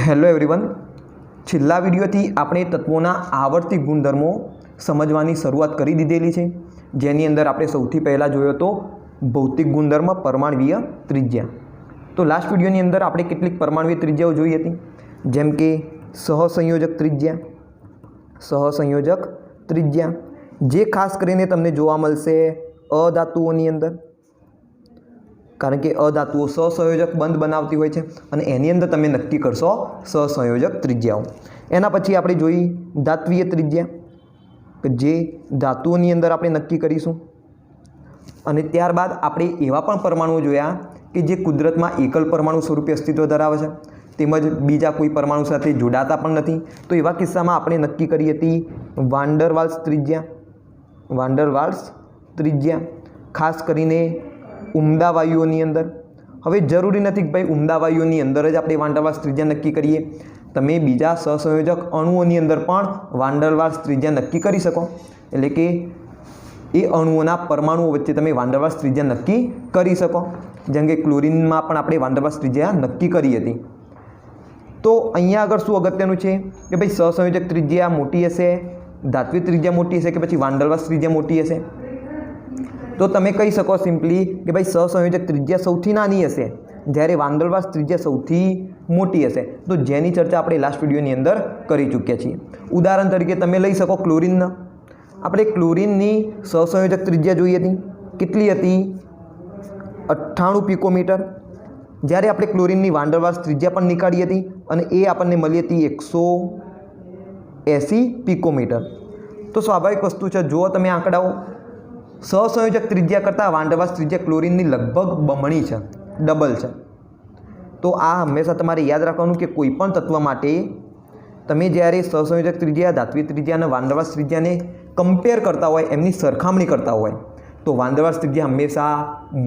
Hello everyone, છેલ્લા વિડીયોથી આપણે તત્વોના આવર્તિક ગુણધર્મો સમજવાની શરૂઆત કરી દીધેલી છે, જેની અંદર આપણે સૌથી પહેલાં જોયો તો ભૌતિક ગુણધર્મ પરમાણ્વીય ત્રિજ્યા. તો લાસ્ટ વિડીયોની અંદર આપણે કેટલીક પરમાણ્વીય ત્રિજ્યાઓ જોઈ હતી, જેમ કે સહસંયોજક ત્રિજ્યા જે ખાસ કરીને તમને જોવા મળશે અધાતુઓની અંદર, કારણ કે અધાતુઓ સહસંયોજક બંધ બનાવતી હોય છે અને એની અંદર તમે નક્કી કરશો સહસંયોજક ત્રિજ્યાઓ. એના પછી આપણે જોઈ ધાત્વીય ત્રિજ્યા, કે જે ધાતુઓની અંદર આપણે નક્કી કરીશું. અને ત્યારબાદ આપણે એવા પણ પરમાણુઓ જોયા કે જે કુદરતમાં એકલ પરમાણુ સ્વરૂપે અસ્તિત્વ ધરાવે છે, તેમજ બીજા કોઈ પરમાણુ સાથે જોડાતા પણ નથી. તો એવા કિસ્સામાં આપણે નક્કી કરી હતી વાન ડર વાલ્સ ત્રિજ્યા, ખાસ કરીને ઉમદા વાયુઓની અંદર. હવે જરૂરી નથી કે ભાઈ ઉમદા વાયુઓની અંદર જ આપણે વાન ડર વાલ્સ ત્રિજ્યા નક્કી કરીએ, તમે બીજા સહસંયોજક અણુઓની અંદર પણ વાન ડર વાલ્સ ત્રિજ્યા નક્કી કરી શકો. એટલે કે એ અણુઓના પરમાણુઓ વચ્ચે તમે વાન ડર વાલ્સ ત્રિજ્યા નક્કી કરી શકો. જેમ કે ક્લોરીનમાં પણ આપણે વાન ડર વાલ્સ ત્રિજ્યા નક્કી કરી હતી. તો અહીંયા આગળ શું અગત્યનું છે કે ભાઈ સહસંયોજક ત્રિજ્યા મોટી હશે, ધાત્વિક ત્રિજ્યા મોટી હશે કે પછી વાન ડર વાલ્સ ત્રિજ્યા મોટી હશે? તો તમે કહી શકો સિમ્પલી કે ભાઈ સહસંયોજક ત્રિજ્યા સૌથી નાની હશે, જ્યારે વાન ડર વાલ્સ ત્રિજ્યા સૌથી મોટી હશે. તો જેની ચર્ચા આપણે લાસ્ટ વિડીયોની અંદર કરી ચૂક્યા છીએ. ઉદાહરણ તરીકે તમે લઈ શકો ક્લોરીનના. આપણે ક્લોરીનની સહસંયોજક ત્રિજ્યા જોઈ હતી, કેટલી હતી? 98 પિકોમીટર. જ્યારે આપણે ક્લોરીનની વાન ડર વાલ્સ ત્રિજ્યા પણ નીકાળી હતી અને એ આપણને મળી હતી 180 પિકોમીટર. તો સ્વાભાવિક વસ્તુ છે, જુઓ તમે આંકડાઓ, સહસંયોજક ત્રિજ્યા કરતાં વાન ડર વાલ્સ ત્રિજ્યા ક્લોરીનની લગભગ બમણી છે, ડબલ છે. તો આ હંમેશા તમારે યાદ રાખવાનું કે કોઈ પણ તત્વ માટે તમે જ્યારે સહસંયોજક ત્રિજ્યા, ધાત્વિક ત્રિજ્યા અને વાન ડર વાલ્સ ત્રિજ્યાને કમ્પેર કરતા હોય, એમની સરખામણી કરતા હોય, તો વાન ડર વાલ્સ ત્રિજ્યા હંમેશા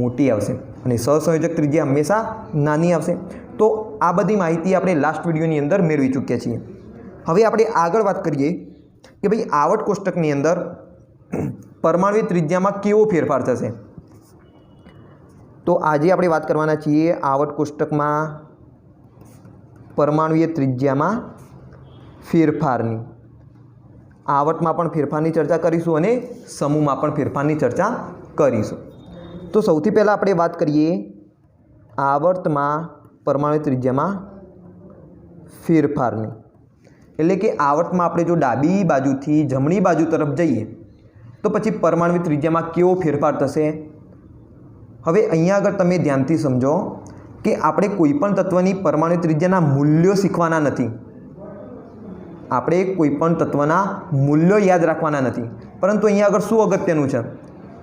મોટી આવશે અને સહસંયોજક ત્રિજ્યા હંમેશા નાની આવશે. તો આ બધી માહિતી આપણે લાસ્ટ વિડીયોની અંદર મેળવી ચૂક્યા છીએ. હવે આપણે આગળ વાત કરીએ કે ભાઈ આવર્ત કોષ્ટકની અંદર પરમાણ્વીય ત્રિજ્યામાં કેવો ફેરફાર થશે. તો આજે આપણે વાત કરવાના છીએ આવર્ત કોષ્ટકમાં પરમાણ્વીય ત્રિજ્યામાં ફેરફારની. આવર્તમાં પણ ફેરફારની ચર્ચા કરીશું અને સમૂહમાં પણ ફેરફારની ચર્ચા કરીશું. તો સૌથી પહેલાં આપણે વાત કરીએ આવર્તમાં પરમાણ્વીય ત્રિજ્યામાં ફેરફારની. એટલે કે આવર્તમાં આપણે જો ડાબી બાજુથી જમણી બાજુ તરફ જઈએ તો પછી પરમાણ્વીય ત્રિજ્યામાં કેવો ફેરફાર થશે. હવે અહીંયા આગળ તમે ધ્યાનથી સમજો કે આપણે કોઈપણ તત્વની પરમાણ્વીય ત્રિજ્યાના મૂલ્યો શીખવાના નથી, આપણે કોઈપણ તત્વના મૂલ્યો યાદ રાખવાના નથી, પરંતુ અહીંયા આગળ શું અગત્યનું છે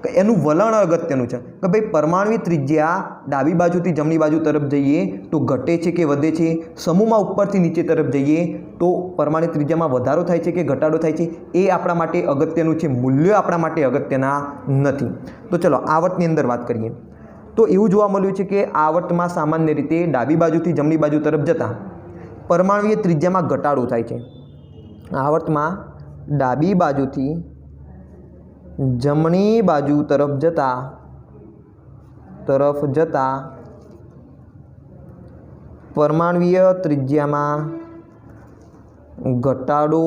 કે એનું વલણ અગત્યનું છે કે ભાઈ પરમાણ્વીય ત્રિજ્યા ડાબી બાજુથી જમણી બાજુ તરફ જઈએ તો ઘટે છે કે વધે છે, સમૂહમાં ઉપરથી નીચે તરફ જઈએ તો પરમાણ્વીય ત્રિજ્યામાં વધારો થાય છે કે ઘટાડો થાય છે, એ આપણા માટે અગત્યનું છે, મૂલ્યો આપણા માટે અગત્યના નથી. તો ચલો આવર્તની અંદર વાત કરીએ. તો એવું જોવા મળ્યું છે કે આવર્તમાં સામાન્ય રીતે ડાબી બાજુથી જમણી બાજુ તરફ જતાં પરમાણ્વીય ત્રિજ્યામાં ઘટાડો થાય છે. આવર્તમાં ડાબી બાજુથી જમણી બાજુ તરફ જતા પરમાણ્વીય ત્રિજ્યામાં ઘટાડો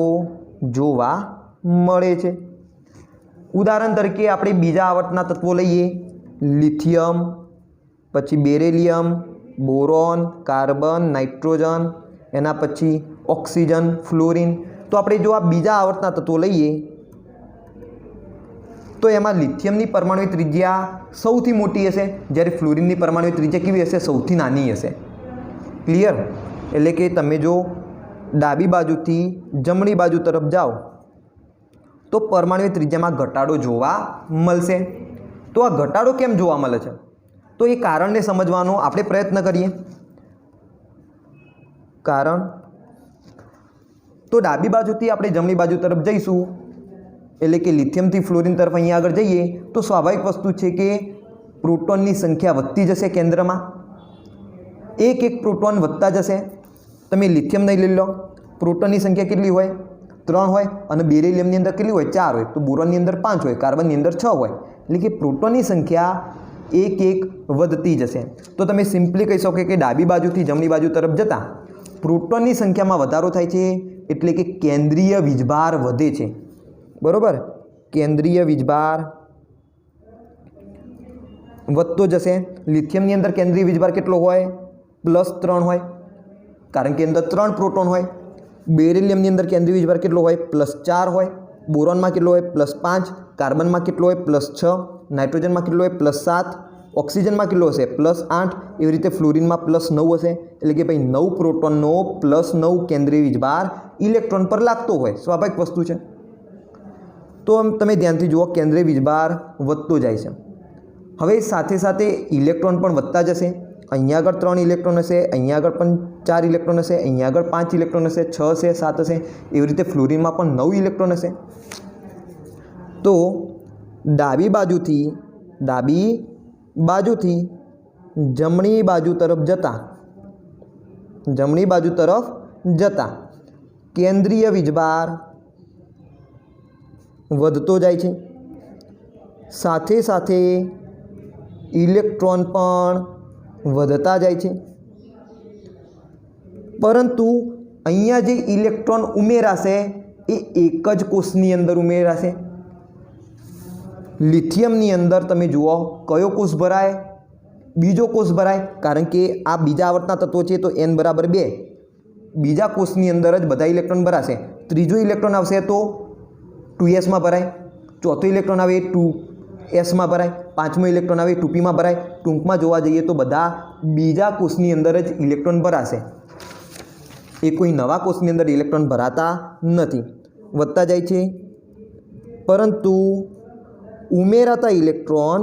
જોવા મળે છે. ઉદાહરણ તરીકે આપણે બીજા આવર્તના તત્વો લઈએ, લિથિયમ, પછી બેરિલિયમ, બોરોન, કાર્બન, નાઇટ્રોજન, એના પછી ઓક્સિજન, ફ્લોરિન. તો આપણે જો આ બીજા આવર્તના તત્વો લઈએ તો એમાં લિથિયમની પરમાણ્વીય ત્રિજ્યા સૌથી મોટી હશે, જ્યારે ફ્લોરિનની પરમાણ્વીય ત્રિજ્યા કેવી હશે? સૌથી નાની હશે. ક્લિયર? એટલે કે તમે જો ડાબી બાજુથી જમણી બાજુ તરફ જાઓ તો પરમાણ્વીય ત્રિજ્યામાં ઘટાડો જોવા મળશે. તો આ ઘટાડો કેમ જોવા મળે છે? તો એ કારણને સમજવાનો આપણે પ્રયત્ન કરીએ. કારણ, તો ડાબી બાજુથી આપણે જમણી બાજુ તરફ જઈશું, એટલે કે લિથિયમથી ફ્લોરિન તરફ અહીંયા આગળ જઈએ તો સ્વાભાવિક વસ્તુ છે કે પ્રોટોનની સંખ્યા વધતી જશે કેન્દ્રમાં, એક પ્રોટોન વધતા જશે. તમે લિથિયમ નહીં લઈ લો, પ્રોટોનની સંખ્યા કેટલી હોય? 3 હોય, અને બેરિલિયમની અંદર કેટલી હોય? 4 હોય, તો બોરોનની અંદર 5 હોય, કાર્બનની અંદર 6 હોય. એટલે કે પ્રોટોનની સંખ્યા એક વધતી જશે. તો તમે સિમ્પલી કહી શકો કે ડાબી બાજુથી જમણી બાજુ તરફ જતાં પ્રોટોનની સંખ્યામાં વધારો થાય છે એટલે કે કેન્દ્રીય વીજભાર વધે છે, બરાબર। કેન્દ્રીય વીજભાર વધતો જશે। લિથિયમની અંદર કેન્દ્રીય વીજભાર કેટલો હોય? +3 હોય, કારણ કે અંદર 3 પ્રોટોન હોય। બેરિલિયમની અંદર કેન્દ્રીય વીજભાર કેટલો હોય? +4 હોય। બોરોનમાં કેટલો હોય? +5। કાર્બનમાં કેટલો હોય? +6। નાઇટ્રોજનમાં કેટલો હોય? +7। ઓક્સિજનમાં કેટલો હશે? +8। એવી રીતે ફ્લોરિનમાં +9 હશે, એટલે કે ભાઈ 9 પ્રોટોનનો +9 કેન્દ્રીય વીજભાર ઇલેક્ટ્રોન પર લાગતો હોય, સ્વાભાવિક વસ્તુ છે। તો તમે ધ્યાનથી જુઓ, કેન્દ્રીય વીજભાર વધતો જાય છે। હવે સાથે સાથે ઇલેક્ટ્રોન પણ વધતા જશે। અહીંયા આગળ 3 ઇલેક્ટ્રોન હશે, અહીંયા આગળ પણ 4 ઇલેક્ટ્રોન હશે, અહીંયા આગળ 5 ઇલેક્ટ્રોન હશે, 6 હશે, 7 હશે, એવી રીતે ફ્લોરિનમાં પણ 9 ઇલેક્ટ્રોન હશે। તો ડાબી બાજુથી જમણી બાજુ તરફ જતા કેન્દ્રીય વીજભાર વધતો જાય છે, સાથે સાથે ઇલેક્ટ્રોન પણ વધતા જાય છે। પરંતુ અહીંયા જે ઇલેક્ટ્રોન ઉમેરાશે એ એક જ કોષની અંદર ઉમેરાશે। લિથિયમની અંદર તમે જુઓ કયો કોષ ભરાય? બીજો કોષ ભરાય, કારણ કે આ બીજા આવર્તના તત્વો છે, તો n = 2 બીજા કોષની અંદર જ બધા ઇલેક્ટ્રોન ભરાશે। ત્રીજો ઇલેક્ટ્રોન આવશે તો 2s માં ભરાય, ચોથો ઇલેક્ટ્રોન આવે 2s માં ભરાય, પાંચમો ઇલેક્ટ્રોન આવે 2p માં ભરાય। ટૂંકમાં જોવા જઈએ તો બધા બીજા કોષની અંદર જ ઇલેક્ટ્રોન ભરાશે, એ કોઈ નવા કોષની અંદર ઇલેક્ટ્રોન ભરાતા નથી, વધતા જાય છે। પરંતુ ઉમેરાતા ઇલેક્ટ્રોન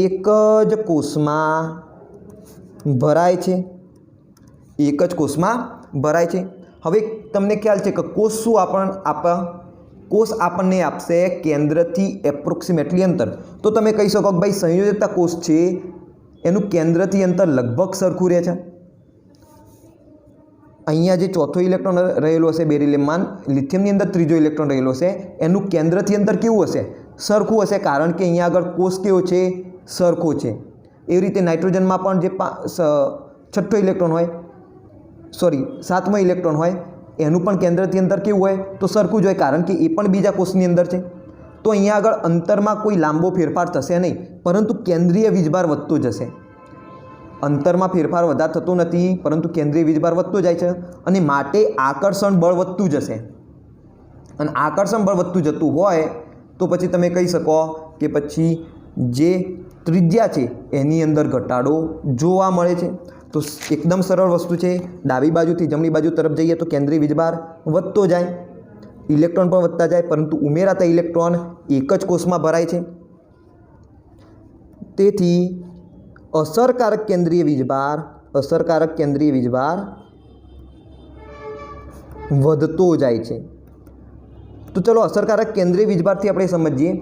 એક જ કોષમાં ભરાય છે, હવે તમને ખ્યાલ છે કે કોષ શું કોષ આપણને આપશે કેન્દ્રથી એપ્રોક્સિમેટલી અંતર। તો તમે કહી શકો કે ભાઈ સંયોજકતા કોષ છે એનું કેન્દ્રથી અંતર લગભગ સરખું રહે છે। અહીંયા જે ચોથો ઇલેક્ટ્રોન રહેલો હશે બેરિલિયમમાં, લિથિયમની અંદર ત્રીજો ઇલેક્ટ્રોન રહેલો હશે, એનું કેન્દ્રથી અંતર કેવું હશે? સરખું હશે, કારણ કે અહીંયા આગળ કોષ કેવો છે? સરખો છે। એવી રીતે નાઇટ્રોજનમાં પણ જે છઠ્ઠો ઇલેક્ટ્રોન હોય, સાતમો ઇલેક્ટ્રોન હોય, એનું પણ કેન્દ્રથી અંતર કેવું હોય? તો સરખું જ હોય, કારણ કે એ પણ બીજા કોષની અંદર છે। તો અહીંયા આગળ અંતરમાં કોઈ લાંબો ફેરફાર થશે નહીં, પરંતુ કેન્દ્રીય વીજભાર વધતો જશે। અંતરમાં ફેરફાર વધારે થતો નથી, પરંતુ કેન્દ્રીય વીજભાર વધતો જાય છે, અને માટે આકર્ષણ બળ વધતું જશે। અને આકર્ષણ બળ વધતું જતું હોય તો પછી તમે કહી શકો કે પછી જે ત્રિજ્યા છે એની અંદર ઘટાડો જોવા મળે છે। તો એકદમ સરળ વસ્તુ છે, ડાબી બાજુથી જમણી બાજુ તરફ જઈએ તો કેન્દ્રીય વીજભાર વધતો જાય, ઇલેક્ટ્રોન પણ વધતા જાય, પરંતુ ઉમેરાતા ઇલેક્ટ્રોન એક જ કોષમાં ભરાય છે। તેથી અસરકારક કેન્દ્રીય વીજભાર વધતો જાય છે। તો ચલો અસરકારક કેન્દ્રીય વીજભારથી આપણે સમજીએ।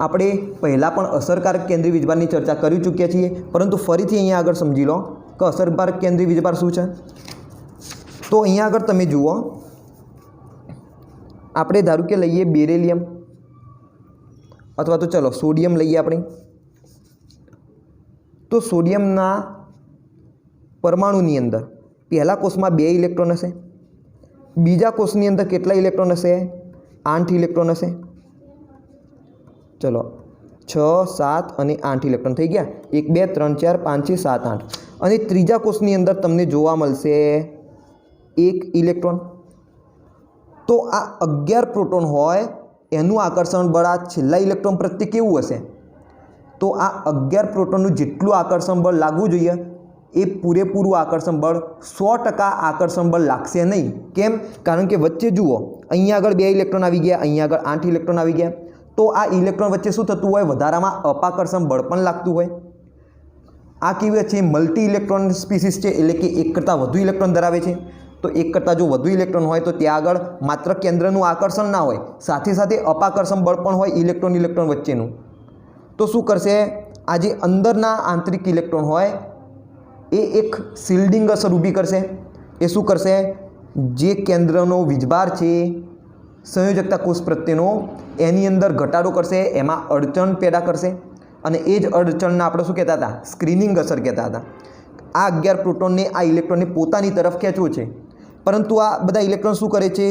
આપણે પહેલાં પણ અસરકારક કેન્દ્રીય વીજભારની ચર્ચા કરી ચૂક્યા છીએ, પરંતુ ફરીથી અહીંયા આગળ સમજી લો કે અસરકારક કેન્દ્રીય વીજભાર શું છે। તો અહીંયા આગળ તમે જુઓ, આપણે ધારો કે લઈએ બેરિલિયમ, અથવા તો ચલો સોડિયમ લઈએ આપણે। તો સોડિયમના પરમાણુની અંદર પહેલા કોષમાં 2 ઇલેક્ટ્રોન હશે, બીજા કોષની અંદર કેટલા ઇલેક્ટ્રોન હશે? 8 ઇલેક્ટ્રોન હશે। ચલો 6, 7 અને 8 ઇલેક્ટ્રોન થઈ ગયા। 1, 2, 3, 4, 5, 6, 7, 8 અને ત્રીજા કોષની અંદર તમને જોવા મળશે 1 ઇલેક્ટ્રોન। તો આ 11 પ્રોટોન હોય એનું આકર્ષણ બળ આ છેલ્લા ઇલેક્ટ્રોન પ્રત્યે કેવું હશે? તો આ 11 પ્રોટોનનું જેટલું આકર્ષણ બળ લાગવું જોઈએ એ પૂરેપૂરું આકર્ષણ બળ 100% આકર્ષણ બળ લાગશે નહીં। કેમ? કારણ કે વચ્ચે જુઓ, અહીંયા આગળ 2 ઇલેક્ટ્રોન આવી ગયા, અહીંયા આગળ 8 ઇલેક્ટ્રોન આવી ગયા, તો આ ઇલેક્ટ્રોન વચ્ચે શું થતું હોય? વધારામાં અપાકર્ષણ બળ પણ લાગતું હોય। આ કેવી છે? મલ્ટી ઇલેક્ટ્રોન સ્પીસીસ છે, એટલે કે એક કરતાં વધુ ઇલેક્ટ્રોન ધરાવે છે। તો એક કરતાં જો વધુ ઇલેક્ટ્રોન હોય તો ત્યાં આગળ માત્ર કેન્દ્રનું આકર્ષણ ના હોય, સાથે સાથે અપાકર્ષણ બળ પણ હોય ઇલેક્ટ્રોન વચ્ચેનું। તો શું કરશે? આ જે અંદરના આંતરિક ઇલેક્ટ્રોન હોય એ એક શિલ્ડિંગ અસર ઊભી કરશે। એ શું કરશે? જે કેન્દ્રનો વીજભાર છે સંયોજકતા કોષ પ્રત્યેનો એની અંદર ઘટાડો કરશે, એમાં અડચણ પેદા કરશે, અને એ જ અડચણને આપણે શું કહેતા હતા? સ્ક્રીનિંગ અસર કહેતા હતા। આ 11 પ્રોટોનને આ ઇલેક્ટ્રોનને પોતાની તરફ ખેંચવો છે, પરંતુ આ બધા ઇલેક્ટ્રોન શું કરે છે?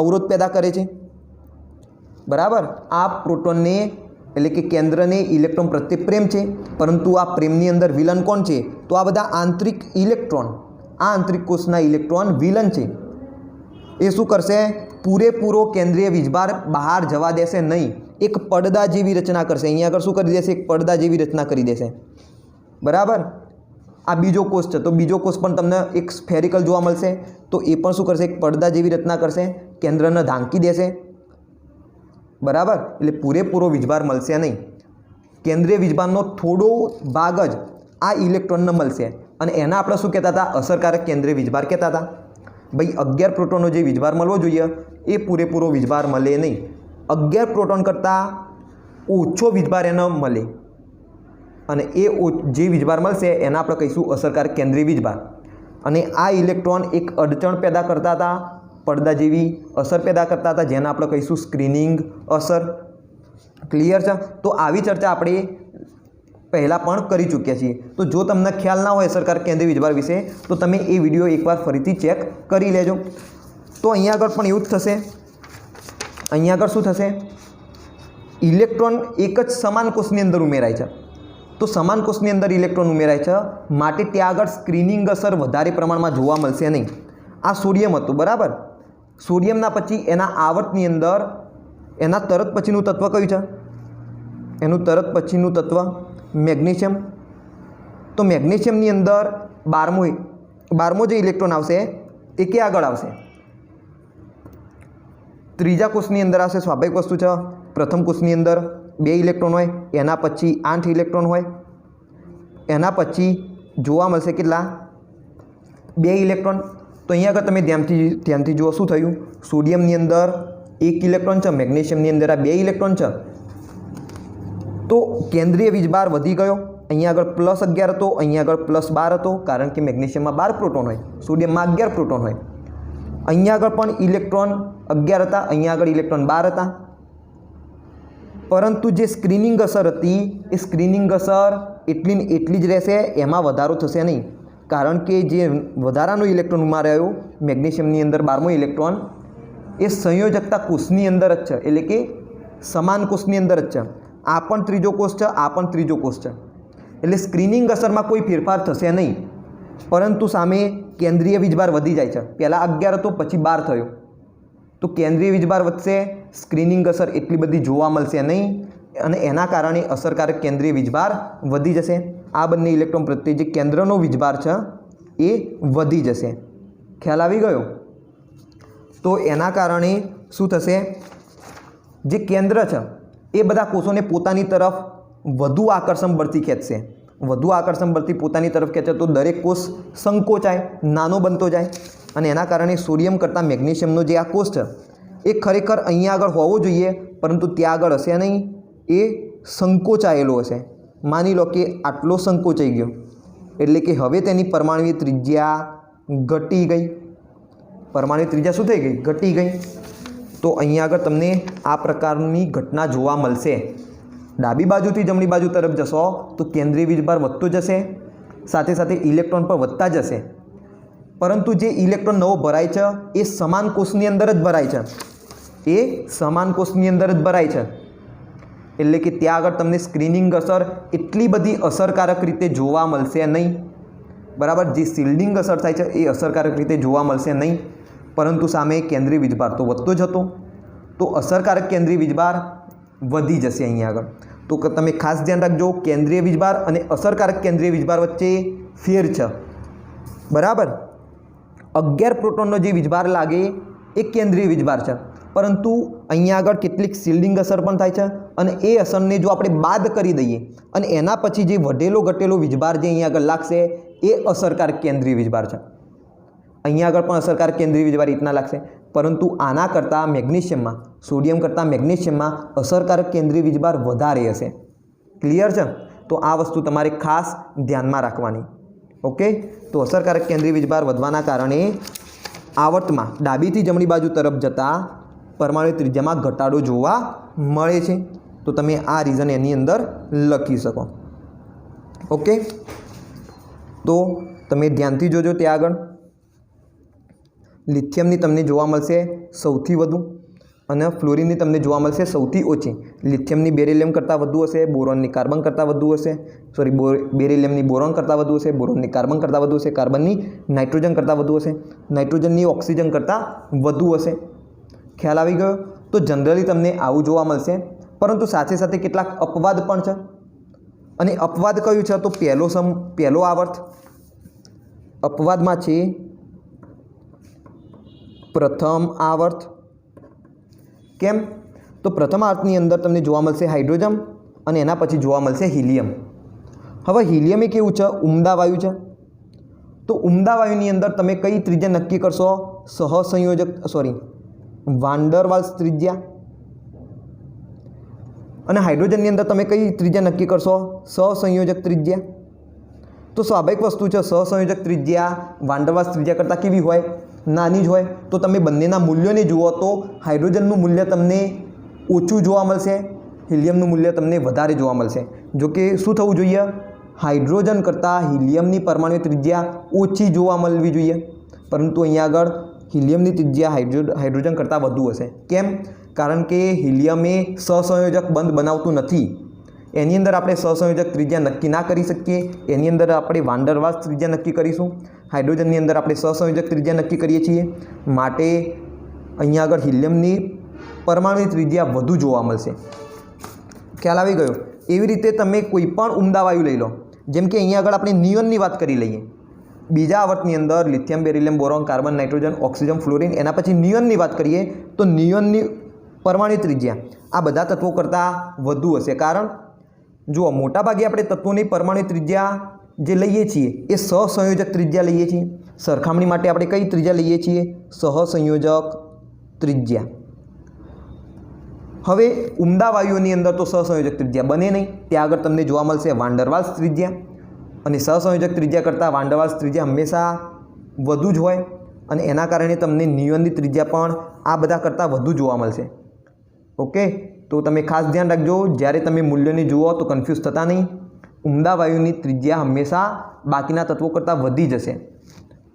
અવરોધ પેદા કરે છે, બરાબર। આ પ્રોટોનને એટલે કે કેન્દ્રને ઇલેક્ટ્રોન પ્રત્યે પ્રેમ છે, પરંતુ આ પ્રેમની અંદર વિલન કોણ છે? તો આ બધા આંતરિક ઇલેક્ટ્રોન, આ આંતરિક કોષના ઇલેક્ટ્રોન વિલન છે। એ શું કરશે? પૂરેપૂરો કેન્દ્રીય વીજભાર બહાર જવા દેશે નહીં, એક પડદા જેવી રચના કરશે। અહીંયા આગળ શું કરી દેશે? એક પડદા જેવી રચના કરી દેશે, બરાબર। આ બીજો કોષ છે, તો બીજો કોષ પણ તમને એક સ્ફેરિકલ જોવા મળશે, તો એ પણ શું કરશે? એક પડદા જેવી રચના કરશે, કેન્દ્રને ઢાંકી દેશે, બરાબર। એટલે પૂરેપૂરો વીજભાર મળશે નહીં, કેન્દ્રીય વીજભારનો થોડો ભાગ જ આ ઇલેક્ટ્રોનને મળશે, અને એના આપણે શું કહેતા હતા? અસરકારક કેન્દ્રીય વીજભાર કહેતા હતા। ભાઈ 11 પ્રોટોનનો જે વીજભાર મળવો જોઈએ એ પૂરેપૂરો વીજભાર મળે નહીં, 11 પ્રોટોન કરતાં ઓછો વીજભાર એને મળે, અને એ જે વીજભાર મળશે એને આપણે કહીશું અસરકારક કેન્દ્રીય વીજભાર। અને આ ઇલેક્ટ્રોન એક અડચણ પેદા કરતા હતા, પડદા જેવી અસર પેદા કરતા હતા, જેને આપણે કહીશું સ્ક્રીનિંગ અસર। ક્લિયર છે? તો આવી ચર્ચા આપણે પહેલાં પણ કરી ચૂક્યા છીએ। તો જો તમને ખ્યાલ ના હોય અસરકારક કેન્દ્રીય વીજભાર વિશે, તો તમે એ વિડીયો એકવાર ફરીથી ચેક કરી લેજો। તો અહીંયા આગળ પણ એવું જ થશે। અહીંયા આગળ શું થશે? ઇલેક્ટ્રોન એક જ સમાન કોષની અંદર ઉમેરાય છે, તો સમાન કોષની અંદર ઇલેક્ટ્રોન ઉમેરાય છે, માટે ત્યાં આગળ સ્ક્રીનિંગ અસર વધારે પ્રમાણમાં જોવા મળશે નહીં। આ સોડિયમ હતું, બરાબર। સોડિયમના પછી એના આવર્તની અંદર એના તરત પછીનું તત્વ કયું છે? એનું તરત પછીનું તત્વ મેગ્નેશિયમ। તો મેગ્નેશિયમની અંદર 12મો જે ઇલેક્ટ્રોન આવશે એ ક્યાં આગળ આવશે? ત્રીજા કોષની અંદર આવશે, સ્વાભાવિક વસ્તુ છે। પ્રથમ કોષની અંદર 2 ઇલેક્ટ્રોન હોય, એના પછી 8 ઇલેક્ટ્રોન હોય, એના પછી જોવા મળશે કેટલા? 2 ઇલેક્ટ્રોન। તો અહીંયા આગળ તમે ધ્યાનથી જુઓ શું થયું? સોડિયમની અંદર 1 ઇલેક્ટ્રોન છે, મેગ્નેશિયમની અંદર આ 2 ઇલેક્ટ્રોન છે, તો કેન્દ્રીય વીજભાર વધી ગયો। અહીંયા આગળ +11 હતો, અહીંયા આગળ +12 હતો, કારણ કે મેગ્નેશિયમમાં 12 પ્રોટોન હોય, સોડિયમમાં 11 પ્રોટોન હોય। અહીંયા આગળ પણ ઇલેક્ટ્રોન 11 હતા, અહીંયા આગળ ઇલેક્ટ્રોન 12 હતા, પરંતુ જે સ્ક્રીનિંગ અસર હતી એ સ્ક્રીનિંગ અસર એટલી જ રહેશે, એમાં વધારો થશે નહીં, કારણ કે જે વધારાનો ઇલેક્ટ્રોન ઉમેરાયો મેગ્નેશિયમની અંદર 12મો ઇલેક્ટ્રોન એ સંયોજકતા કોષની અંદર જ છે, એટલે કે સમાન કોષની અંદર જ છે। આ પણ ત્રીજો કોષ છે, આ પણ ત્રીજો કોષ છે, એટલે સ્ક્રીનિંગ અસરમાં કોઈ ફેરફાર થશે નહીં, પરંતુ સામે કેન્દ્રીય વીજભાર વધી જાય છે। પહેલાં 11 હતો, પછી 12 થયો, તો કેન્દ્રીય વીજભાર વધશે, સ્ક્રીનિંગ અસર એટલી બધી જોવા મળશે નહીં, અને એના કારણે અસરકારક કેન્દ્રીય વીજભાર વધી જશે। આ બંને ઇલેક્ટ્રોન પ્રત્યે જે કેન્દ્રનો વીજભાર છે એ વધી જશે। ખ્યાલ આવી ગયો? તો એના કારણે શું થશે? જે કેન્દ્ર છે એ બધા કોષોને પોતાની તરફ વધુ આકર્ષણ બળથી ખેંચશે, વધુ આકર્ષણ બળથી પોતાની તરફ ખેંચે તો દરેક કોષ સંકોચાય, નાનો બનતો જાય, અને એના કારણે સોડિયમ કરતાં મેગ્નેશિયમનો જે આ કોષ છે એ ખરેખર અહીંયા આગળ હોવો જોઈએ, પરંતુ ત્યાં આગળ હશે નહીં, એ સંકોચાયેલો હશે। માની લો કે આટલો સંકોચાઈ ગયો, એટલે કે હવે તેની પરમાણુય ત્રિજ્યા ઘટી ગઈ। પરમાણુય ત્રિજ્યા શું થઈ ગઈ? ઘટી ગઈ। તો અહીંયા આગળ તમને આ પ્રકારની ઘટના જોવા મળશે। ડાબી બાજુથી જમણી બાજુ તરફ જશો તો કેન્દ્રીય વીજભાર વધતો જશે, સાથે સાથે ઇલેક્ટ્રોન પણ વધતા જશે, પરંતુ જે ઇલેક્ટ્રોન નવો ભરાય છે એ સમાન કોષની અંદર જ ભરાય છે, એ સમાન કોષની અંદર જ ભરાય છે, એટલે કે ત્યાં આગળ તમને સ્ક્રીનિંગ અસર એટલી બધી અસરકારક રીતે જોવા મળશે નહીં, બરાબર। જે શિલ્ડિંગ અસર થાય છે એ અસરકારક રીતે જોવા મળશે નહીં, પરંતુ સામે કેન્દ્રીય વીજભાર તો વધતો જ હતો, તો અસરકારક કેન્દ્રીય વીજભાર વધી જશે અહીંયા આગળ। તો તમે ખાસ ધ્યાન રાખજો, કેન્દ્રીય વીજભાર અને અસરકારક કેન્દ્રીય વીજભાર વચ્ચે ફેર છે, બરાબર। 11 પ્રોટોનનો જે વીજભાર લાગે એ કેન્દ્રીય વીજભાર છે, પરંતુ અહીંયા આગળ કેટલીક શિલ્ડિંગ અસર પણ થાય છે, અને એ અસરને જો આપણે બાદ કરી દઈએ અને એના પછી જે વધેલો ઘટેલો વીજભાર જે અહીંયા આગળ લાગશે એ અસરકારક કેન્દ્રીય વીજભાર છે। અહીંયા આગળ પણ અસરકારક કેન્દ્રીય વીજભાર રીતના લાગશે, પરંતુ આના કરતાં મેગ્નેશિયમમાં, સોડિયમ કરતાં મેગ્નેશિયમમાં અસરકારક કેન્દ્રીય વીજભાર વધારે હશે। ક્લિયર છે? તો આ વસ્તુ તમારે ખાસ ધ્યાનમાં રાખવાની। ઓકે, તો અસરકારક કેન્દ્રીય વીજભાર વધવાના કારણે આવર્તમાં ડાબીથી જમણી બાજુ તરફ જતાં પરમાણુ ત્રિજ્યામાં ઘટાડો જોવા મળે છે। તો તમે આ રીઝન એની અંદર લખી શકો। ઓકે, तो તમે ધ્યાનથી જોજો ત્યાં આગળ લિથિયમની તમને જોવા મળશે સૌથી વધુ અને ફ્લોરિનની તમને જોવા મળશે સૌથી ઓછી. લિથિયમની બેરિલિયમ કરતાં વધુ હશે, બોરોનની કાર્બન કરતાં વધુ હશે, બેરિલિયમની બોરોન કરતાં વધુ હશે, બોરોનની કાર્બન કરતાં વધુ હશે, કાર્બનની નાઇટ્રોજન કરતાં વધુ હશે, નાઇટ્રોજનની ઓક્સિજન કરતાં વધુ હશે. ખ્યાલ આવી ગયો? તો જનરલી તમને આવું જોવા મળશે, પરંતુ સાથે સાથે કેટલાક અપવાદ પણ છે. અને અપવાદ કયું છે? તો પહેલો આવર્ત અપવાદમાં છે પ્રથમ આવર્ત. કેમ? તો પ્રથમ આવર્તની અંદર તમને જોવા મળશે હાઇડ્રોજન અને એના પછી જોવા મળશે હિલિયમ. હવે હિલિયમ એ કેવું છે? ઉમદા વાયુ છે. તો ઉમદા વાયુની અંદર તમે કઈ ત્રિજ્યા નક્કી કરશો? વાન ડર વાલ્સ ત્રિજ્યા. અને હાઇડ્રોજનની અંદર તમે કઈ ત્રિજ્યા નક્કી કરશો? સહસંયોજક ત્રિજ્યા. તો સ્વાભાવિક વસ્તુ છે, સહસંયોજક ત્રિજ્યા વાન ડર વાલ્સ ત્રિજ્યા કરતાં કેવી હોય? નાની જ હોય. તો તમે બંનેના મૂલ્યોને જુઓ તો હાઇડ્રોજનનું મૂલ્ય તમને ઓછું જોવા મળશે, હિલિયમનું મૂલ્ય તમને વધારે જોવા મળશે. જો કે શું થવું જોઈએ? હાઇડ્રોજન કરતાં હિલિયમની પરમાણુ ત્રિજ્યા ઓછી જોવા મળવી જોઈએ, પરંતુ અહીંયા આગળ હિલિયમની ત્રિજ્યા હાઇડ્રોજન કરતાં વધુ હશે. કેમ? કારણ કે હિલિયમ એ સહસંયોજક બંધ બનાવતું નથી. એની અંદર આપણે સહસંયોજક ત્રિજ્યા નક્કી ના કરી શકીએ. એની અંદર આપણે વાન ડર વાલ્સ ત્રિજ્યા નક્કી કરીશું. હાઇડ્રોજનની અંદર આપણે સહસંયોજક ત્રિજ્યા નક્કી કરીએ છીએ. માટે અહીંયા આગળ હિલિયમની પરમાણુ ત્રિજ્યા વધુ જોવા મળશે. ખ્યાલ આવી ગયો? એવી રીતે તમે કોઈ પણ ઉમદા વાયુ લઈ લો, જેમ કે અહીંયા આગળ આપણે નિયોનની વાત કરી લઈએ. બીજા આવર્તની અંદર lithium, beryllium, boron, carbon, nitrogen, oxygen, fluorine, એના પછી નિયોનની વાત કરીએ તો નિયોનની પરમાણુ ત્રિજ્યા આ બધા તત્વો કરતાં વધુ હશે. કારણ જુઓ, મોટાભાગે આપણે તત્વોની પરમાણુ ત્રિજ્યા જે લઈએ છીએ એ સહસંયોજક ત્રિજ્યા લઈએ છીએ. સરખામણી માટે આપણે કઈ ત્રિજ્યા લઈએ છીએ? સહસંયોજક ત્રિજ્યા. હવે ઉમદા વાયુઓની અંદર તો સહસંયોજક ત્રિજ્યા બને નહીં. ત્યાં આગળ તમને જોવા મળશે વાન ડર વાલ્સ ત્રિજ્યા, અને સહસંયોજક ત્રિજ્યા કરતાં વાન ડર વાલ્સ ત્રિજ્યા હંમેશા વધુ જ હોય, અને એના કારણે તમને નિયોનની ત્રિજ્યા પણ આ બધા કરતાં વધુ જોવા મળશે. ઓકે, તો તમે ખાસ ધ્યાન રાખજો, જ્યારે તમે મૂલ્યોને જુઓ તો કન્ફ્યુઝ થતા નહીં. ઉમદા વાયુની ત્રિજ્યા હંમેશા બાકીના તત્વો કરતાં વધી જશે,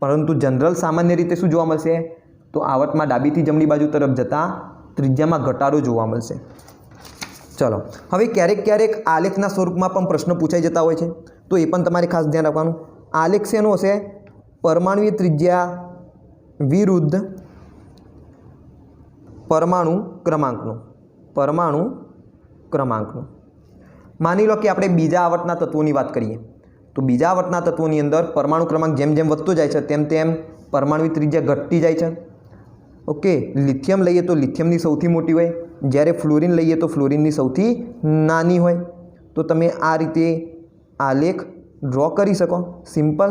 પરંતુ જનરલ સામાન્ય રીતે શું જોવા મળશે? તો આવર્તમાં ડાબીથી જમણી બાજુ તરફ જતાં ત્રિજ્યામાં ઘટાડો જોવા મળશે. ચલો, હવે ક્યારેક આલેખના સ્વરૂપમાં પણ પ્રશ્ન પૂછાઈ જતા હોય છે, તો એ પણ તમારે ખાસ ધ્યાન રાખવાનું. આલેખ શેનો હશે? પરમાણુય ત્રિજ્યા વિરુદ્ધ પરમાણુ ક્રમાંકનું. માની લો કે આપણે બીજા આવર્તના તત્વોની વાત કરીએ, તો બીજા આવર્તના તત્વોની અંદર પરમાણુ ક્રમાંક જેમ જેમ વધતો જાય છે તેમ તેમ પરમાણુ ત્રિજ્યા ઘટતી જાય છે. ઓકે, લિથિયમ લઈએ તો લિથિયમની સૌથી મોટી હોય, જ્યારે ફ્લોરિન લઈએ તો ફ્લોરિનની સૌથી નાની હોય. તો તમે આ રીતે આલેખ ડ્રો કરી શકો. સિમ્પલ.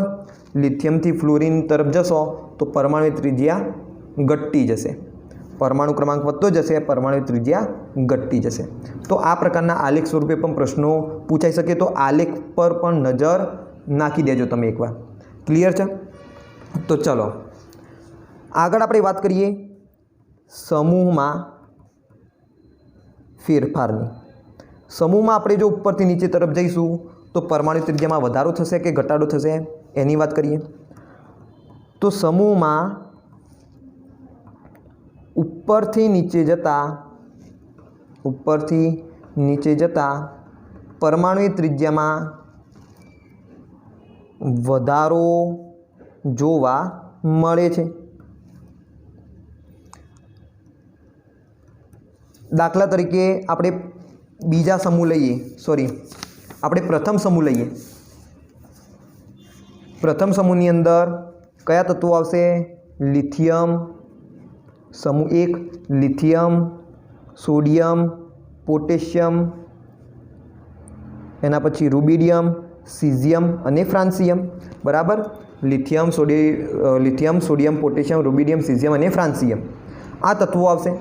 લિથિયમથી ફ્લોરિન તરફ જશો તો પરમાણુ ત્રિજ્યા ઘટતી જશે, પરમાણુ ક્રમાંક વધતો જશે, પરમાણુ ત્રિજ્યા ઘટતી જશે. તો આ પ્રકારના આલેખ સ્વરૂપે પણ પ્રશ્નો પૂછાઈ શકે. તો આલેખ પર પણ નજર નાખી દેજો તમે એકવાર. ક્લિયર છે? તો ચલો આગળ આપણે વાત કરીએ સમૂહમાં ફેરફારની. સમૂહમાં આપણે જો ઉપરથી નીચે તરફ જઈશું તો પરમાણુ ત્રિજ્યામાં વધારો થશે કે ઘટાડો થશે એની વાત કરીએ. તો સમૂહમાં ઉપરથી નીચે જતા પરમાણુ ત્રિજ્યામાં વધારો જોવા મળે છે. દાખલા તરીકે આપણે બીજા સમૂહ લઈએ, આપણે પ્રથમ સમૂહ લઈએ. પ્રથમ સમૂહની અંદર કયા તત્વો આવશે? લિથિયમ, સમૂહ 1 લિથિયમ, સોડિયમ, પોટેશિયમ, એના પછી રૂબિડિયમ, સીઝિયમ અને ફ્રાન્સિયમ. બરાબર? Lithium, sodium, potassium, rubidium, caesium અને ફ્રાન્સિયમ આ તત્વો આવશે.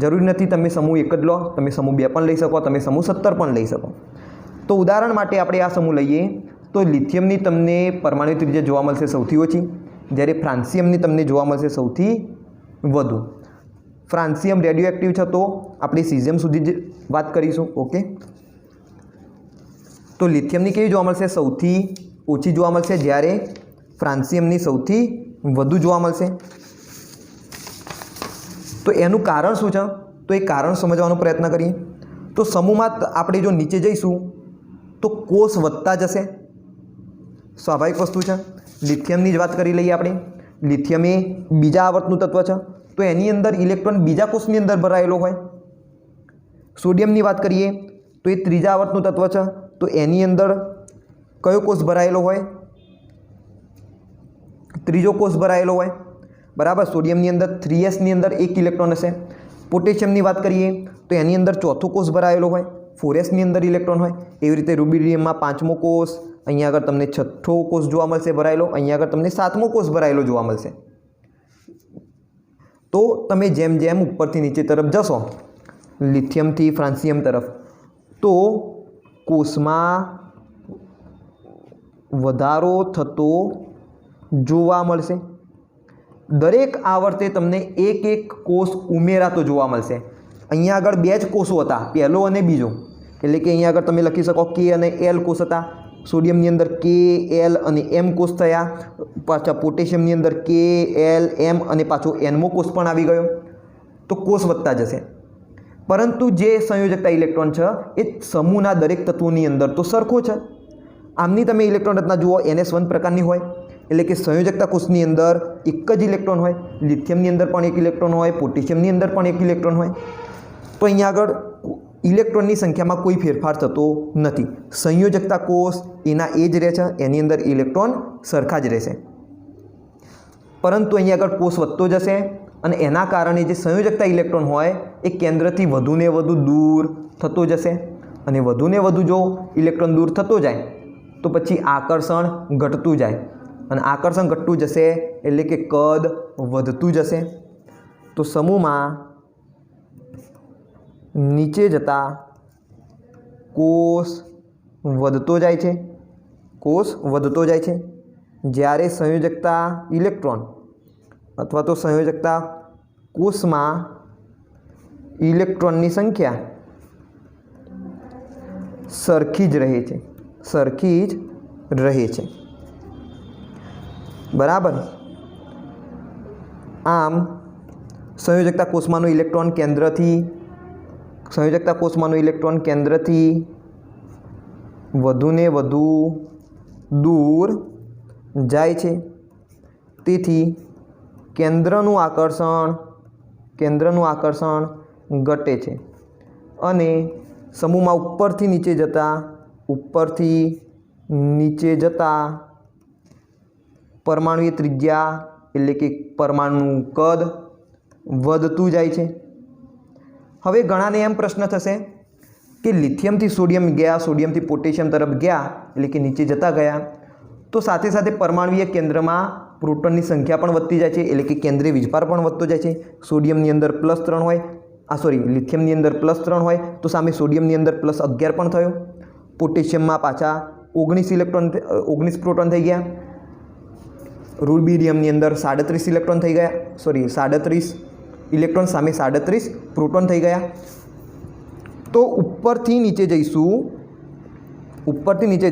જરૂરી નથી તમે સમૂહ 1 જ લો, તમે સમૂહ 2 પણ લઈ શકો, તમે સમૂહ 17 પણ લઈ શકો. તો ઉદાહરણ માટે આપણે આ સમૂહ લઈએ તો લિથિયમની તમને પરમાણુ ત્રિજ્યા જોવા મળશે સૌથી ઓછી, જ્યારે ફ્રાન્સિયમની તમને જોવા મળશે સૌથી વધુ. ફ્રાન્સિયમ રેડિયો એક્ટિવ છે તો આપણે સીઝિયમ સુધી જ વાત કરીશું. ઓકે, તો લિથિયમની કેવી જોવા મળશે? સૌથી ઓછી જોવા મળશે, જ્યારે ફ્રાન્સિયમની સૌથી વધુ જોવા મળશે. તો એનું કારણ શું છે? તો એ કારણ સમજવાનો પ્રયત્ન કરીએ. તો સમૂહમાં આપણે જો નીચે જઈશું તો કોષ વધતા જશે, સ્વાભાવિક વસ્તુ છે. લિથિયમની જ વાત કરી લઈએ આપણે. લિથિયમ એ બીજા આવર્તનું તત્વ છે, તો એની અંદર ઇલેક્ટ્રોન બીજા કોષની અંદર ભરાયેલો હોય. સોડિયમની વાત કરીએ તો એ ત્રીજા આવર્તનું તત્વ છે, તો એની અંદર કયો કોષ ભરાયેલો હોય? ત્રીજો કોષ ભરાયેલો હોય, બરાબર. સોડિયમની અંદર 3s ની અંદર 1 ઇલેક્ટ્રોન હશે. પોટેશિયમની વાત કરીએ તો એની અંદર ચોથો કોષ ભરાયેલો હોય, 4sની અંદર ઇલેક્ટ્રોન હોય. એવી રીતે રૂબિડિયમમાં 5મો કોષ, અહીંયા આગળ તમને 6થો કોષ જોવા મળશે ભરાયેલો, અહીંયા આગળ તમને 7મો કોષ ભરાયેલો જોવા મળશે. તો તમે જેમ જેમ ઉપરથી નીચે તરફ જશો, લિથિયમથી ફ્રાન્સિયમ તરફ, તો કોષમાં વધારો થતો જોવા મળશે. દરેક આવર્તે તમને એક એક કોષ ઉમેરાતો જોવા મળશે. અહીંયા આગળ 2 જ કોષો હતા, પહેલો અને બીજો, એટલે કે અહીંયા આગળ તમે લખી શકો K અને L કોષ હતા. સોડિયમની અંદર K, L અને M કોષ થયા. પાછા પોટેશિયમની અંદર K, L, M અને પાછો Nમો કોષ પણ આવી ગયો. તો કોષ વધતા જશે. પરંતુ જે સંયોજકતા ઇલેક્ટ્રોન છે એ સમૂહના દરેક તત્વોની અંદર તો સરખો છે. આમની તમે ઇલેક્ટ્રોન રચના જુઓ, NS1 પ્રકારની હોય, એટલે કે સંયોજકતા કોષની અંદર એક જ ઇલેક્ટ્રોન હોય. લિથિયમની અંદર પણ 1 ઇલેક્ટ્રોન હોય, પોટેશિયમની અંદર પણ 1 ઇલેક્ટ્રોન હોય. તો અહીંયા આગળ ઇલેક્ટ્રોનની સંખ્યામાં કોઈ ફેરફાર થતો નથી. સંયોજકતા કોષ એના એ જ રહે છે, એની અંદર ઇલેક્ટ્રોન સરખા જ રહેશે. પરંતુ અહીંયા આગળ કોષ વધતો જશે અને એના કારણે જે સંયોજકતા ઇલેક્ટ્રોન હોય એ કેન્દ્રથી વધુને વધુ દૂર થતો જશે. અને વધુને વધુ જો ઇલેક્ટ્રોન દૂર થતો જાય તો પછી આકર્ષણ ઘટતું જાય, અને આકર્ષણ ઘટતું જશે એટલે કે કદ વધતું જશે. તો સમૂહમાં નીચે જતા કોષ વધતો જાય છે, કોષ વધતો જાય છે, જ્યારે સંયોજકતા ઇલેક્ટ્રોન અથવા તો સંયોજકતા કોષમાં ઇલેક્ટ્રોનની સંખ્યા સરખી જ રહે છે, સરખી જ રહે છે, બરાબર. આમ સંયોજકતા કોષમાંનો ઇલેક્ટ્રોન કેન્દ્રથી વધુને વધુ દૂર જાય છે. તેથી કેન્દ્રનું આકર્ષણ ઘટે છે અને સમૂહમાં ઉપરથી નીચે જતા પરમાણુની ત્રિજ્યા એટલે કે પરમાણુનું કદ વધતું જાય છે. હવે ઘણાને એમ પ્રશ્ન થશે કે લિથિયમથી સોડિયમ ગયા, સોડિયમથી પોટેશિયમ તરફ ગયા, એટલે કે નીચે જતા ગયા, તો સાથે સાથે પરમાણુય કેન્દ્રમાં પ્રોટોનની સંખ્યા પણ વધતી જાય છે, એટલે કે કેન્દ્રીય વીજભાર પણ વધતો જાય છે. સોડિયમની અંદર +3 હોય, લિથિયમની અંદર +3 હોય તો સામે સોડિયમની અંદર +11 પણ થયો. પોટેશિયમમાં પાછા 19 પ્રોટોન થઈ ગયા. રૂબિડિયમની અંદર 37 ઇલેક્ટ્રોન થઈ ગયા, 37 ઇલેક્ટ્રોન સામે 37 પ્રોટોન થઈ ગયા. તો ઉપરથી નીચે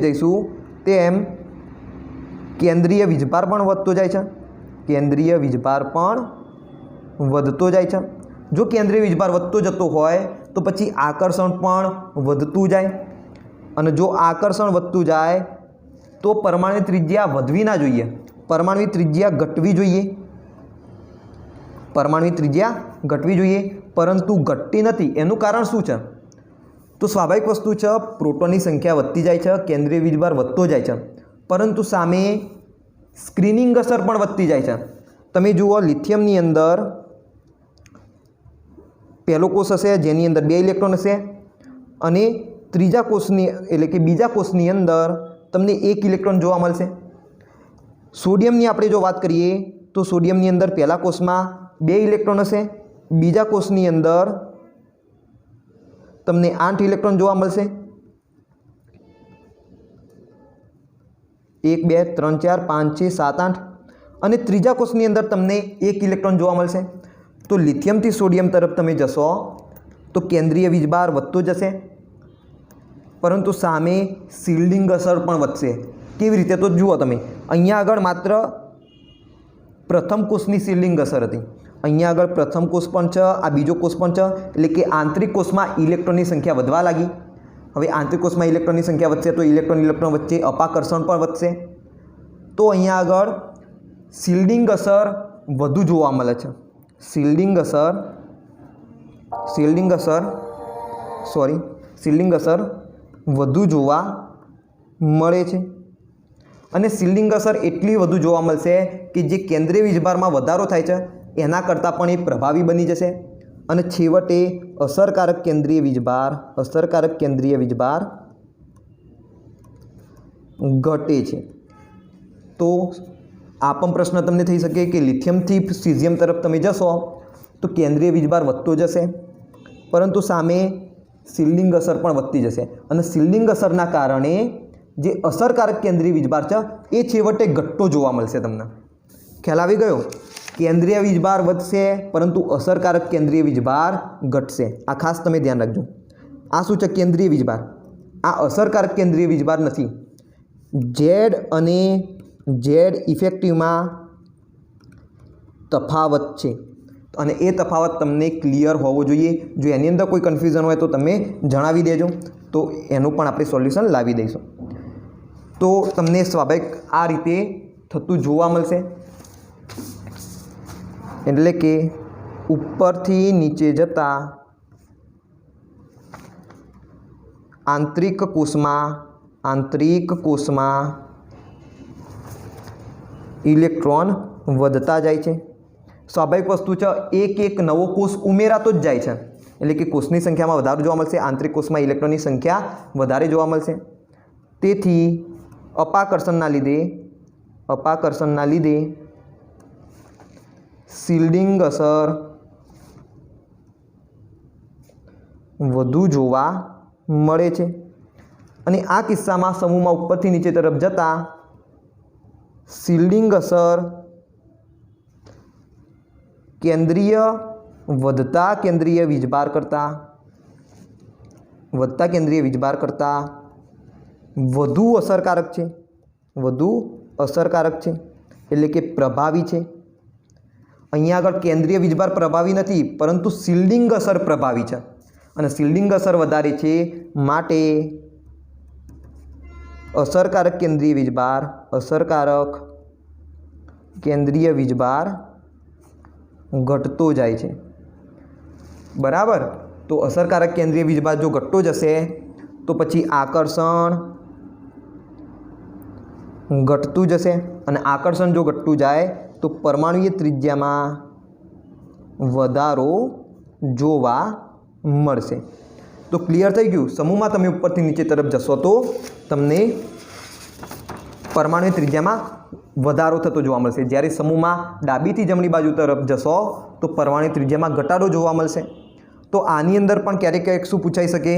જઈશું તેમ કેન્દ્રીય વીજભાર પણ વધતો જાય છે. જો કેન્દ્રીય વીજભાર વધતો જતો હોય તો પછી આકર્ષણ પણ વધતું જાય, અને જો આકર્ષણ વધતું જાય તો પરમાણુની ત્રિજ્યા વધવી ના જોઈએ, પરમાણુની ત્રિજ્યા ઘટવી જોઈએ, પરંતુ ઘટતી નથી. એનું કારણ શું છે? તો સ્વાભાવિક વસ્તુ છે, પ્રોટોનની સંખ્યા વધતી જાય છે, કેન્દ્રીય વીજભાર વધતો જાય છે, પરંતુ સામે સ્ક્રીનિંગ અસર પણ વધતી જાય છે. તમે જુઓ, લિથિયમની અંદર પહેલો કોષ હશે જેની અંદર 2 ઇલેક્ટ્રોન હશે, અને ત્રીજા કોષની એટલે કે બીજા કોષની અંદર તમને 1 ઇલેક્ટ્રોન જોવા મળશે. સોડિયમની આપણે જો વાત કરીએ તો સોડિયમની અંદર પહેલા કોષમાં 2 ઇલેક્ટ્રોન હશે, બીજા કોષની અંદર તમને 8 ઇલેક્ટ્રોન જોવા મળશે. 1 2 3 4 5 6 7 8, અને ત્રીજા કોષની અંદર તમને 1 ઇલેક્ટ્રોન જોવા મળશે. તો લિથિયમથી સોડિયમ તરફ તમે જશો તો કેન્દ્રીય વીજભાર વધતો જશે, પરંતુ સામે શિલ્ડિંગ અસર પણ વધશે. કેવી રીતે? તો જુઓ તમે, અહીંયા આગળ માત્ર પ્રથમ કોષની શિલ્ડિંગ અસર હતી, અહીંયા આગળ પ્રથમ કોષ પણ છે, આ બીજો કોષ પણ છે, એટલે કે આંતરિક કોષમાં ઇલેક્ટ્રોનની સંખ્યા વધવા લાગી. હવે આંતરિક કોષમાં ઇલેક્ટ્રોનની સંખ્યા વધશે તો ઇલેક્ટ્રોન વચ્ચે અપાકર્ષણ પણ વધશે. તો અહીંયા આગળ શિલ્ડિંગ અસર વધુ જોવા મળે છે. શિલ્ડિંગ અસર વધુ જોવા મળે છે. અને શિલ્ડિંગ અસર એટલી વધુ જોવા મળશે કે જે કેન્દ્રીય વીજભારમાં વધારો થાય છે એના કરતાં પણ એ પ્રભાવી બની જશે. અને છેવટે અસરકારક કેન્દ્રીય વીજભાર ઘટે છે. તો આ પણ પ્રશ્ન તમને થઈ શકે કે લિથિયમથી સીઝિયમ તરફ તમે જશો તો કેન્દ્રીય વીજભાર વધતો જશે, પરંતુ સામે શિલ્ડિંગ અસર પણ વધતી જશે. અને શિલ્ડિંગ અસરના કારણે જે અસરકારક કેન્દ્રીય વીજભાર છે એ છેવટે ઘટતો જોવા મળશે. તમને ખ્યાલ આવી ગયો? કેન્દ્રીય વીજભાર વધશે પરંતુ અસરકારક કેન્દ્રીય વીજભાર ઘટશે. આ ખાસ તમે ધ્યાન રાખજો. આ શું છે? કેન્દ્રીય વીજભાર. આ અસરકારક કેન્દ્રીય વીજભાર નથી. ઝેડ અને ઝેડ ઇફેક્ટિવમાં તફાવત છે અને એ તફાવત તમને ક્લિયર હોવો જોઈએ. જો એની અંદર કોઈ કન્ફ્યુઝન હોય તો તમે જણાવી દેજો, તો એનું પણ આપણે સોલ્યુશન લાવી દઈશું. તો તમને સ્વાભાવિક આ રીતે થતું જોવા મળશે. એટલે કે ઉપરથી નીચે જતા આંતરિક કોષમાં ઇલેક્ટ્રોન વધતા જાય છે. સ્વાભાવિક વસ્તુ છે, એક નવો કોષ ઉમેરાતો જ જાય છે, એટલે કે કોષની સંખ્યામાં વધારો જોવા મળશે. આંતરિક કોષમાં ઇલેક્ટ્રોનની સંખ્યા વધારે જોવા મળશે. તેથી અપાકર્ષણના લીધે શિલ્ડિંગ અસર વધુ જોવા મળે છે. અને આ કિસ્સામાં સમૂહમાં ઉપરથી નીચે તરફ જતા શિલ્ડિંગ અસર વધતા કેન્દ્રીય વીજભાર કરતાં વધુ અસરકારક છે, એટલે કે પ્રભાવી છે. અહીંયા આગળ કેન્દ્રીય વીજભાર પ્રભાવી નથી, પરંતુ શિલ્ડિંગ અસર પ્રભાવી છે. અને શિલ્ડિંગ અસર વધારે છે માટે અસરકારક કેન્દ્રીય વીજભાર ઘટતો જાય છે. બરાબર? તો અસરકારક કેન્દ્રીય વીજભાર જો ઘટતો જશે તો પછી આકર્ષણ ઘટતું જશે. અને આકર્ષણ જો ઘટતું જાય તો પરમાણુય ત્રિજ્યામાં વધારો જોવા મળશે. તો ક્લિયર થઈ ગયું? સમૂહમાં તમે ઉપરથી નીચે તરફ જશો તો તમને પરમાણુય ત્રિજ્યામાં વધારો થતો જોવા મળશે. જ્યારે સમૂહમાં ડાબીથી જમણી બાજુ તરફ જશો તો પરમાણુય ત્રિજ્યામાં ઘટાડો જોવા મળશે. તો આની અંદર પણ ક્યારેક શું પૂછાઈ શકે?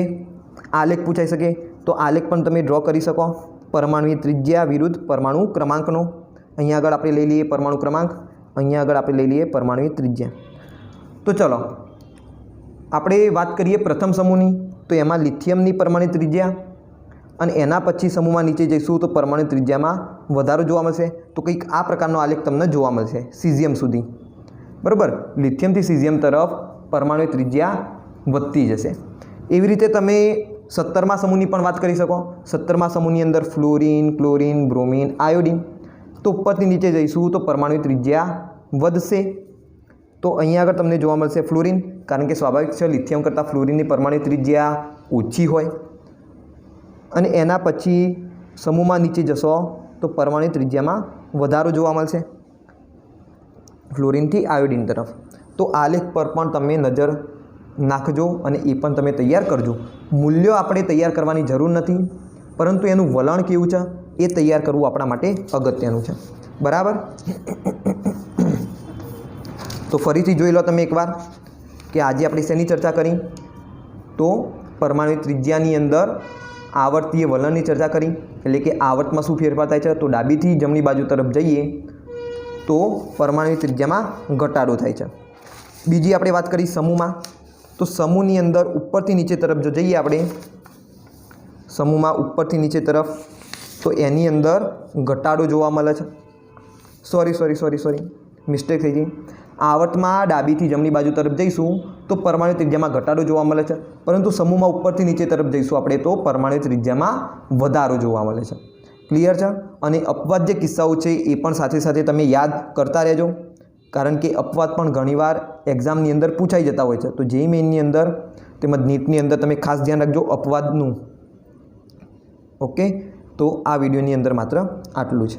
આલેખ પૂછાઈ શકે. તો આલેખ પણ તમે ડ્રો કરી શકો. પરમાણુય ત્રિજ્યા વિરુદ્ધ પરમાણુ ક્રમાંકનો. અહીંયા આગળ આપણે લઈ લઈએ પરમાણુ ક્રમાંક, અહીંયા આગળ આપણે લઈ લઈએ પરમાણુય ત્રિજ્યા. તો ચલો આપણે વાત કરીએ પ્રથમ સમૂહની. તો એમાં લિથિયમની પરમાણુ ત્રિજ્યા, અને એના પછી સમૂહમાં નીચે જઈશું તો પરમાણુ ત્રિજ્યામાં વધારો જોવા મળશે. તો કંઈક આ પ્રકારનો આલેખ તમને જોવા મળશે સીઝિયમ સુધી. બરાબર? લિથિયમથી સીઝિયમ તરફ પરમાણુ ત્રિજ્યા વધતી જશે. એવી રીતે તમે 17મા સમૂહની પણ વાત કરી શકો. 17મા સમૂહની અંદર ફ્લોરિન, ક્લોરિન, બ્રોમિન, આયોડિન. તો ઉપરથી નીચે જઈશું તો પરમાણુ ત્રિજ્યા વધશે. તો અહીંયા આગળ તમને જોવા મળશે ફ્લોરિન, કારણ કે સ્વાભાવિક છે લિથિયમ કરતાં ફ્લોરિનની પરમાણુ ત્રિજ્યા ઓછી હોય. અને એના પછી સમૂહમાં નીચે જશો તો પરમાણુ ત્રિજ્યામાં વધારો જોવા મળશે ફ્લોરિનથી આયોડિન તરફ. તો આલેખ પર પણ તમે નજર નાખજો અને એ પણ તમે તૈયાર કરજો. મૂલ્યો આપણે તૈયાર કરવાની જરૂર નથી, પરંતુ એનું વલણ કેવું છે એ તૈયાર કરવું આપણા માટે અગત્યનું છે. બરાબર? તો ફરીથી જોઈ લો તમે એકવાર કે આજે આપણે શેની ચર્ચા કરી? તો પરમાણુ ત્રિજ્યાની અંદર આવર્તીય વલણની ચર્ચા કરી. એટલે કે આવર્તમાં શું ફેરફાર થાય છે? તો ડાબીથી જમણી બાજુ તરફ જઈએ તો પરમાણુ ત્રિજ્યામાં ઘટાડો થાય છે. બીજી આપણે વાત કરી સમૂહમાં. તો સમૂહની અંદર ઉપરથી નીચે તરફ જો જઈએ આપણે, સમૂહમાં ઉપરથી નીચે તરફ તો એની અંદર ઘટાડો જોવા મળે છે. સોરી મિસ્ટેક થઈ ગઈ. આવર્તમાં ડાબીથી જમણી બાજુ તરફ જઈશું તો પરમાણુ ત્રિજ્યામાં ઘટાડો જોવા મળે છે, પરંતુ સમૂહમાં ઉપરથી નીચે તરફ જઈશું આપણે તો પરમાણુ ત્રિજ્યામાં વધારો જોવા મળે છે. ક્લિયર છે? અને અપવાદ જે કિસ્સાઓ છે એ પણ સાથે સાથે તમે યાદ કરતા રહેજો, કારણ કે અપવાદ પણ ઘણીવાર એક્ઝામની અંદર પૂછાઈ જતા હોય છે. તો જેઈ મેઇનની અંદર તેમજ નીટની અંદર તમે ખાસ ધ્યાન રાખજો અપવાદનું. ઓકે, તો આ વિડીયોની અંદર માત્ર આટલું જ.